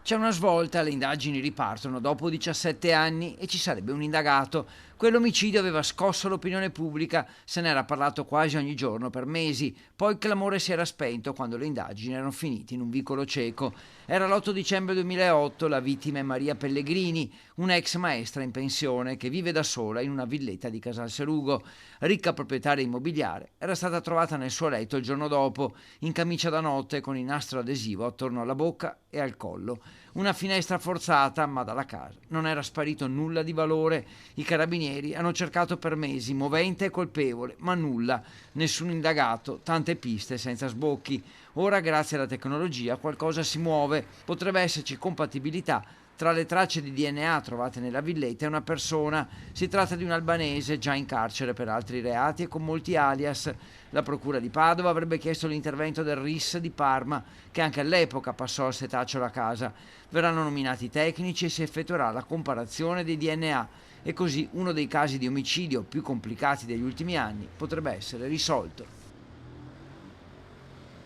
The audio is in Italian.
C'è una svolta, le indagini ripartono dopo 17 anni e ci sarebbe un indagato. Quell'omicidio aveva scosso l'opinione pubblica, se n'era parlato quasi ogni giorno per mesi, poi il clamore si era spento quando le indagini erano finite in un vicolo cieco. Era l'8 dicembre 2008, la vittima è Maria Pellegrini, un'ex maestra in pensione che vive da sola in una villetta di Casalserugo. Ricca proprietaria immobiliare, era stata trovata nel suo letto il giorno dopo, in camicia da notte con il nastro adesivo attorno alla bocca e al collo. Una finestra forzata, ma dalla casa non era sparito nulla di valore. I carabinieri hanno cercato per mesi movente e colpevole, ma nulla, nessun indagato, tante piste senza sbocchi. Ora, grazie alla tecnologia, qualcosa si muove. Potrebbe esserci compatibilità tra le tracce di DNA trovate nella villetta e una persona. Si tratta di un albanese già in carcere per altri reati e con molti alias. La procura di Padova avrebbe chiesto l'intervento del RIS di Parma, che anche all'epoca passò al setaccio la casa. Verranno nominati tecnici e si effettuerà la comparazione dei DNA e così uno dei casi di omicidio più complicati degli ultimi anni potrebbe essere risolto.